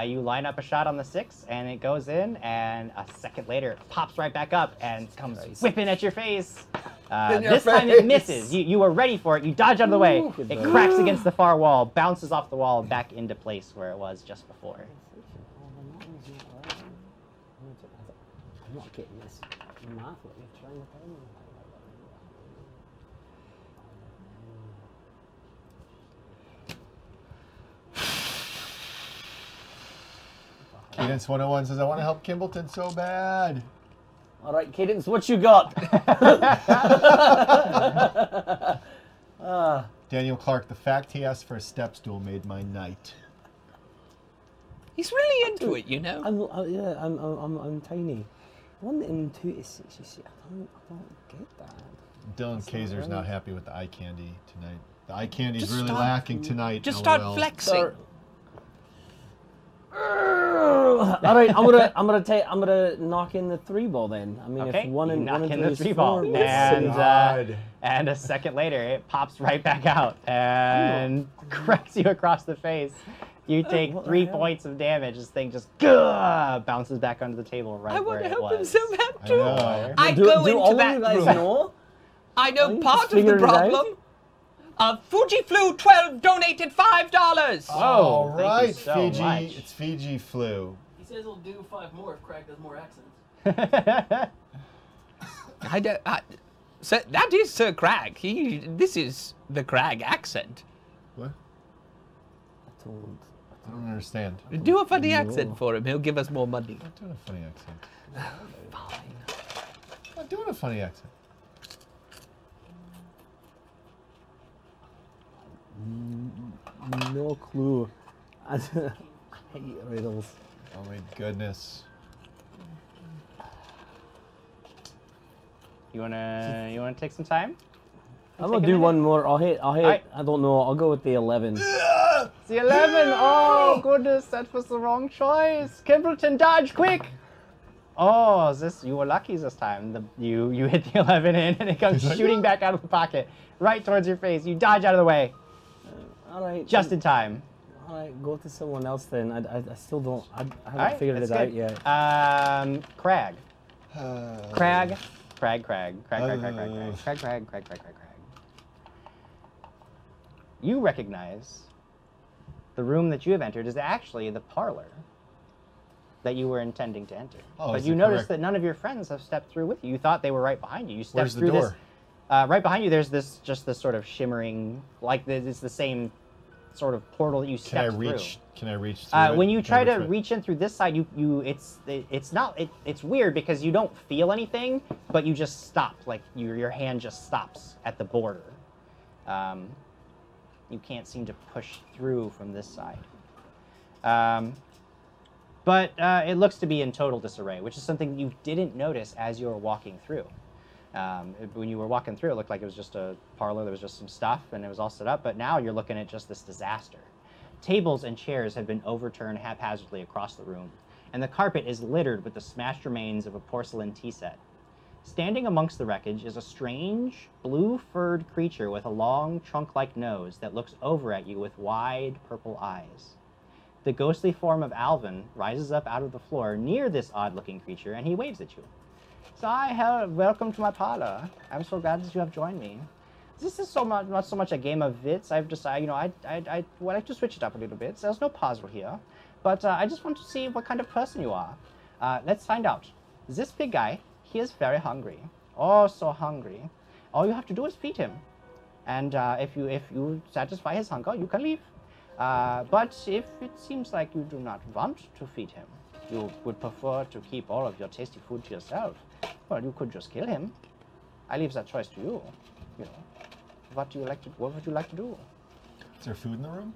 You line up a shot on the 6, and it goes in, and a second later, it pops right back up and comes whipping at your face. This time it misses. You were ready for it. You dodge out of the way. It cracks against the far wall, bounces off the wall, back into place where it was just before. I'm not getting this math. What you're trying to tell me. Cadence 101 says, I want to help Kimbleton so bad. All right, Cadence, what you got? Daniel Clark, the fact he asked for a step stool made my night. He's really into it, you know. I'm tiny. 1 and 2 is 6. You see, I don't get that. Dylan Kaiser's not happy with the eye candy tonight. The eye candy's Just really start- lacking tonight. Just LOL. start flexing. All right, I'm gonna knock in the 3 ball then. I mean, Okay, if 1 and knock 1 and in 3 the is 3 ball, 4, and a second later, it pops right back out and cracks you across the face. You take What the 3 hell? points of damage. This thing just bounces back onto the table right I where want to it help him was. so bad I too. know. I do, go do into all of that you guys room. know? I know you part just of the figured it out? problem. Fujiflu12 donated $5. All thank you right, so Fiji. much. It's Fiji flu. He says he'll do 5 more if Craig does more accents. I don't. Sir, that is Sir Crag. This is the Crag accent. What? I don't understand. Do a funny accent for him. He'll give us more money. I'm not doing a funny accent. I'm not doing a funny accent. No clue. I hate riddles. Oh my goodness. You wanna take some time? I'm gonna do one more. I'll hit. Alright. I don't know. I'll go with the 11. It's the 11. Oh goodness, that was the wrong choice. Kimbleton, dodge quick! Oh, you were lucky this time. You hit the 11 in, and it comes shooting back out of the pocket, right towards your face. You dodge out of the way, All right. just in time. All right, go to someone else then. I still don't. I haven't All right, figured it that's out good. yet. Crag. Crag. You recognize the room that you have entered is actually the parlor that you were intending to enter. Oh, but is you it notice correct? that none of your friends have stepped through with you. You thought they were right behind you. You stepped Where's the through door? this. Right behind you, there's this sort of shimmering, like it's the same sort of portal that you Can I stepped reach? through. Can I reach through it? When you Can I try to through it? reach in through this side, it's weird because you don't feel anything, but you just stop, like your hand just stops at the border. You can't seem to push through from this side. But it looks to be in total disarray, which is something you didn't notice as you were walking through. When you were walking through, it looked like it was just a parlor. There was just some stuff, and it was all set up. But now you're looking at just this disaster. Tables and chairs have been overturned haphazardly across the room, and the carpet is littered with the smashed remains of a porcelain tea set. Standing amongst the wreckage is a strange, blue-furred creature with a long, trunk-like nose that looks over at you with wide, purple eyes. The ghostly form of Alvin rises up out of the floor near this odd-looking creature, and he waves at you. So, welcome to my parlor. I'm so glad that you have joined me. This is not so much a game of wits. I've decided, I would like to switch it up a little bit. There's no puzzle here, but I just want to see what kind of person you are. Let's find out. This big guy, he is very hungry. Oh, so hungry. All you have to do is feed him, and if you satisfy his hunger, you can leave. But if it seems like you do not want to feed him, you would prefer to keep all of your tasty food to yourself, well, you could just kill him. I leave that choice to you. You know, what would you like to do? Is there food in the room?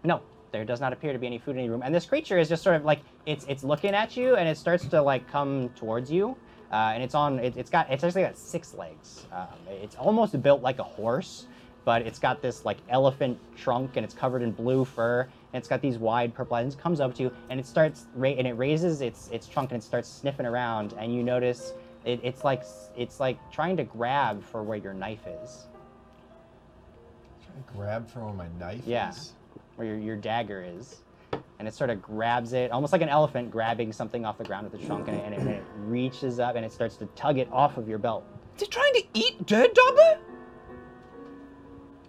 No, there does not appear to be any food in any room. And this creature is just sort of like, it's looking at you, and it starts to like come towards you. And it's actually got 6 legs. It's almost built like a horse, but it's got this like elephant trunk, and it's covered in blue fur, and it's got these wide purple eyes. It comes up to you, and it raises its trunk, and it starts sniffing around, and you notice it's like trying to grab for where your knife is. Trying to grab for where my knife Yeah, is? where your dagger is. And it sort of grabs it, almost like an elephant grabbing something off the ground with the trunk, and it reaches up, and it starts to tug it off of your belt. Is it trying to eat Dirt Dauber?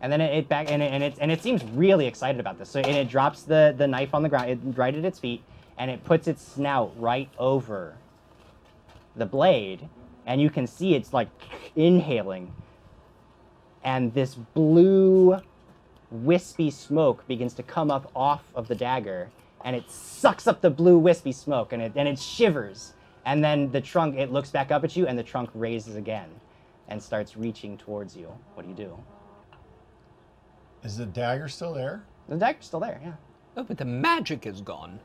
And then it seems really excited about this. So it drops the knife on the ground, right at its feet, and it puts its snout right over the blade, and you can see it's like inhaling, and this blue wispy smoke begins to come up off of the dagger, and it sucks up the blue wispy smoke, and it shivers, and then the trunk, it looks back up at you, and the trunk raises again and starts reaching towards you. What do you do? Is the dagger still there? The dagger's still there, yeah. Oh, but the magic is gone.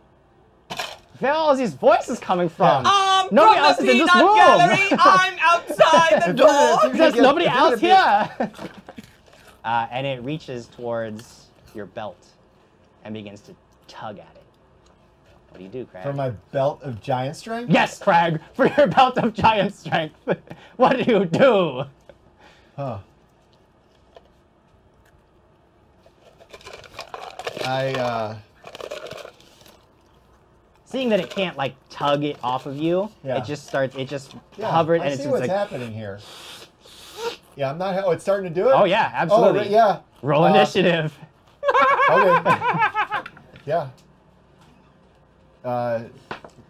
Where all these voices coming from? From Nobody the else is in this peanut room. gallery. I'm outside the door. There's nobody else here. And it reaches towards your belt and begins to tug at it. What do you do, Crag? For my belt of giant strength? Yes, Crag, for your belt of giant strength. What do you do? Huh. Seeing that it can't like tug it off of you, Yeah. it just hovered, and I it's see just what's like, happening here. Yeah, I'm not. Oh, it's starting to do it. oh yeah, absolutely. Oh, yeah. Roll initiative. Okay. Yeah.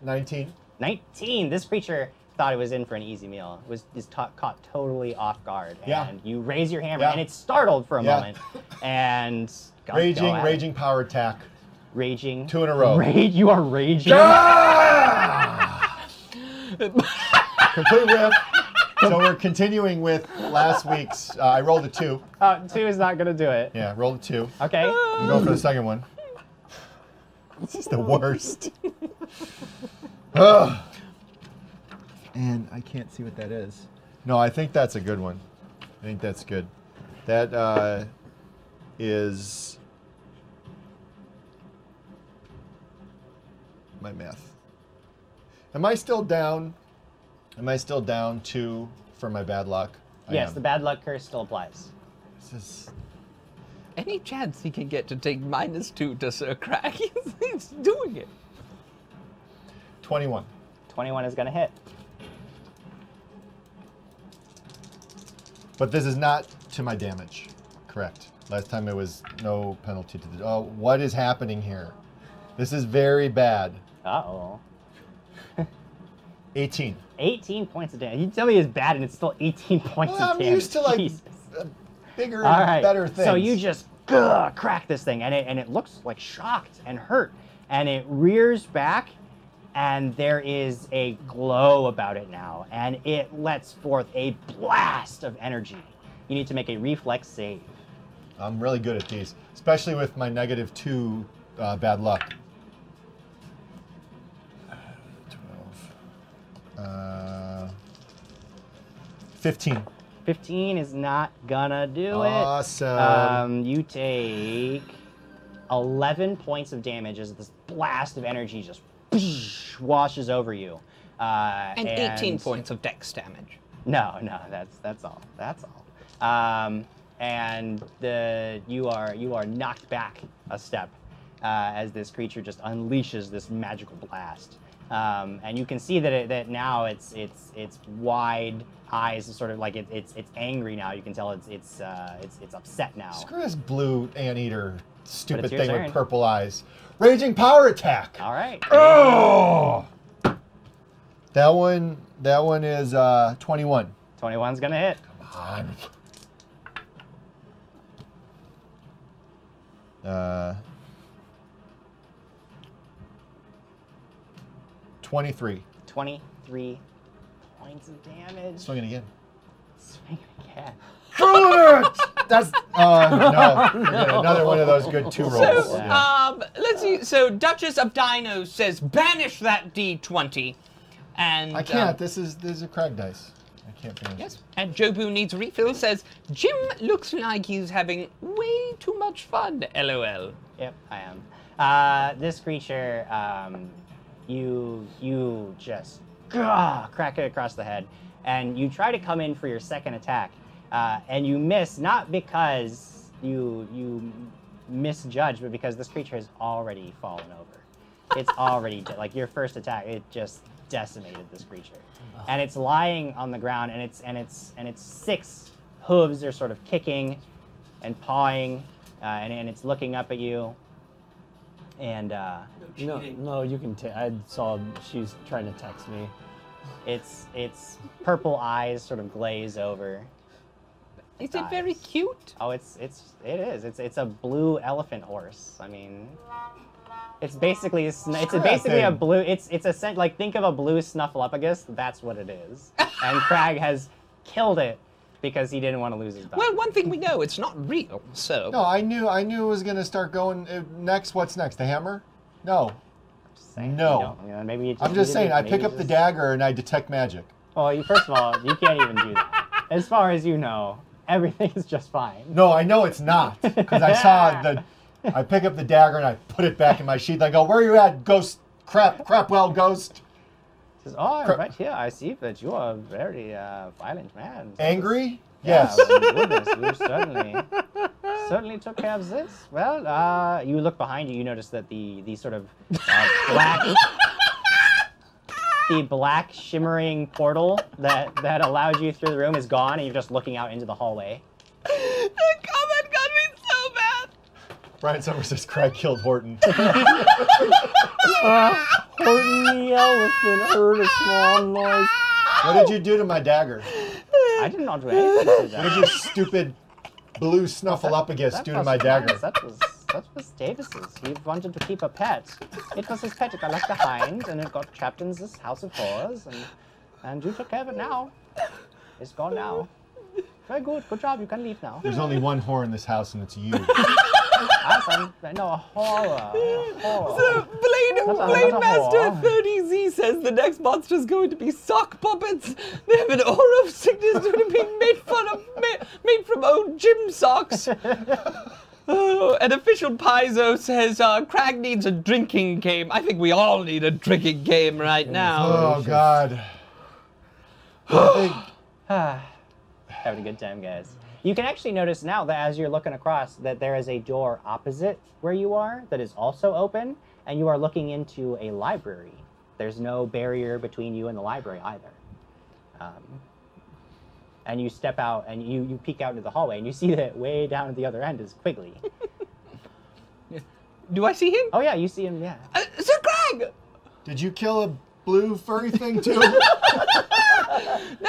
19. 19. This creature thought it was in for an easy meal. Is caught totally off guard, and Yeah. you raise your hammer, Yeah. and it's startled for a Yeah. moment, and go at it. Raging power attack. Raging. 2 in a row. You are raging. Complete whiff. So we're continuing with last week's. I rolled a 2. 2 is not gonna do it. Yeah, rolled a 2. Okay. I'm going for the second one. This is the worst. Ugh. And I can't see what that is. No, I think that's a good one. I think that's good. That is my math. Am I still down? Am I still down 2 for my bad luck? I Yes, am. the bad luck curse still applies. This is Any chance he can get to take -2 to Sir Crag, he's doing it. 21. 21 is gonna hit. But this is not to my damage. Correct. Last time it was no penalty to the. Oh, what is happening here? This is very bad. Uh-oh. 18. 18 points of damage. You tell me it's bad and it's still 18 points Well, of I'm damage. used to like Jesus. bigger All and right. better things. So you just crack this thing, and it looks like shocked and hurt, and it rears back, and there is a glow about it now, and it lets forth a blast of energy. You need to make a reflex save. I'm really good at these, especially with my -2 bad luck. 12. 15. 15 is not gonna do Awesome. it. You take 11 points of damage as this blast of energy just washes over you. And 18 points of dex damage. No, that's all. That's all. And you are knocked back a step as this creature just unleashes this magical blast. And you can see that now its wide eyes is sort of like it's angry now. You can tell it's upset now. Screw this blue anteater stupid it's your thing turn. with purple eyes. Raging power attack. All right. Oh! That one is 21. 21's gonna hit. Come on. 23. 23 points of damage. Swinging again. Swing again. Killing it! That's no. Forget it. Another one of those good 2 rolls. So, Yeah. let's see. So, Duchess of Dino says, banish that D20. And I can't. This is a Crag dice. I can't finish. Yes. And Jobu needs a refill. Says, Jim looks like he's having way too much fun. LOL. Yep, I am. This creature, you just crack it across the head, and you try to come in for your second attack, and you miss, not because you misjudge, but because this creature has already fallen over. It's already like your first attack. It just decimated this creature, and it's lying on the ground, and its 6 hooves are sort of kicking and pawing, and it's looking up at you. And No, you can. I saw she's trying to text me. its purple eyes sort of glaze over. Is it very cute? Oh, it is. It's a blue elephant horse. I mean, it's basically it's basically a thing. blue. It's a scent, like, think of a blue snuffleupagus. That's what it is. And Crag has killed it because he didn't want to lose his dog. Well, one thing we know, it's not real, so... No, I knew it was gonna start going next. What's next? The hammer? No. just saying. No. You don't, you know, maybe you just I'm just saying, I pick maybe up the dagger and I detect magic. Well, first of all, you can't even do that. As far as you know, everything is just fine. No, I know it's not. Because I saw I pick up the dagger and I put it back in my sheath. I go, where are you at, ghost? Crapwell ghost. Says, oh, I'm right here. I see that you are a very violent man. Angry? Yeah, Yes. well, goodness, you certainly took care of this. Well, you look behind you, you notice that the sort of black shimmering portal that allowed you through the room is gone, and you're just looking out into the hallway. That comment got me so bad. Brian Summers says Craig killed Horton. Horton the elephant heard a small noise. What did you do to my dagger? I did not do anything to that. What did your stupid blue snuffleupagus do to my dagger? That was Davis's. He wanted to keep a pet. It was his pet. It got left behind, and it got trapped in this house of horrors, and you took care of it now. It's gone now. Very good. Good job. You can leave now. There's only one whore in this house, and it's you. No, a horror. So Blade not a Master whore. 30Z says the next monster's going to be sock puppets. They have an aura of sickness due to being made fun of, made from old gym socks. Oh, and official Paizo says Crag needs a drinking game. I think we all need a drinking game right now. Oh, God. Having a good time, guys. You can actually notice now that as you're looking across that there is a door opposite where you are that is also open, and you are looking into a library. There's no barrier between you and the library either. And you step out and you peek out into the hallway and you see that way down at the other end is Quigley. Do I see him? Oh yeah, you see him, yeah. Sir Crag! Did you kill a blue furry thing, too? No,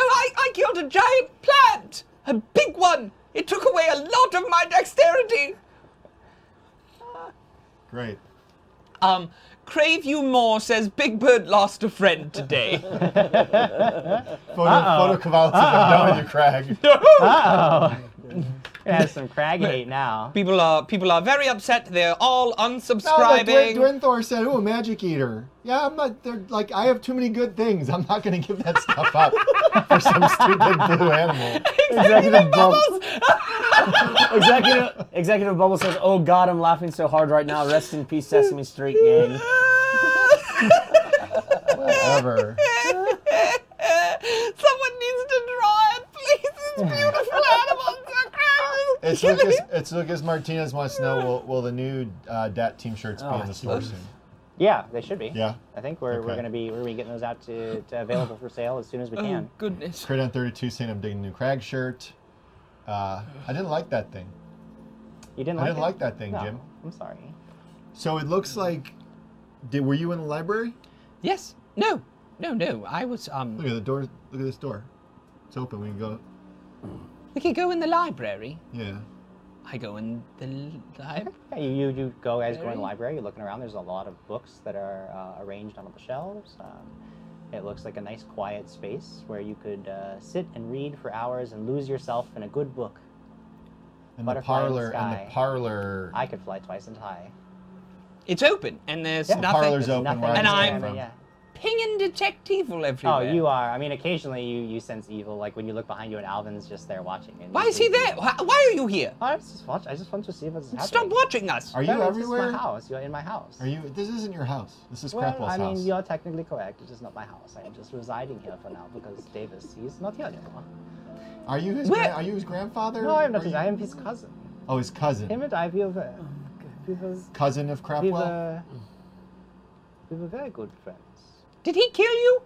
I killed a giant plant! A big one! It took away a lot of my dexterity! Great. Crave You More says Big Bird lost a friend today. Photo Cavallo says I'm done with you, Crag. Uh-oh. Gonna have some Crag hate now. People are very upset. They're all No, but unsubscribing. Dwinthor said, "Ooh, a magic eater." Yeah, I'm not. They're like, I have too many good things. I'm not going to give that stuff up for some stupid blue animal. Executive Bubble says, "Oh God, I'm laughing so hard right now. Rest in peace, Sesame Street gang." Whatever. Someone needs to draw it, please. It's beautiful animals. It's Lucas Martinez wants to know, will the new DAT team shirts be in the store soon? Yeah, they should be. Yeah. I think we're Okay. gonna be getting those out to available for sale as soon as we can. Goodness. Crit on 32 saying I'm digging the new Crag shirt. I didn't like that thing. You didn't I like didn't it? like that thing, No, Jim. I'm sorry. So it looks like, were you in the library? Yes. No. I was Look at the door. Look at this door. It's open. We can go. We could go in the library. Yeah. I go in the library. Yeah, you go as you go in the library. You're looking around. There's a lot of books that are arranged on the shelves. It looks like a nice, quiet space where you could sit and read for hours and lose yourself in a good book. And Butterfly in the the sky. parlor. I could fly twice as high. It's open, and there's Yeah. The nothing. parlor's open. Nothing. Where I And just I'm- came from. yeah. Pinging detectival Oh, everywhere. you are. I mean, occasionally you sense evil, like when you look behind you and Alvin's just there watching. And Why you is he see there? evil. Why are you here? I just want to see what's happening. Stop watching us. Are you No, everywhere? This is my house. You're in my house. Are you? This isn't your house. This is Well, Crapwell's I mean, house. you're technically correct. It is not my house. I am just residing here for now because Davis, he's not here anymore. Are you his? Where- Are you his grandfather? No, I'm not. Are you- I am his cousin. Oh, his cousin. Him and I, we were Cousin of Crapwell. we were very good friends. Did he kill you?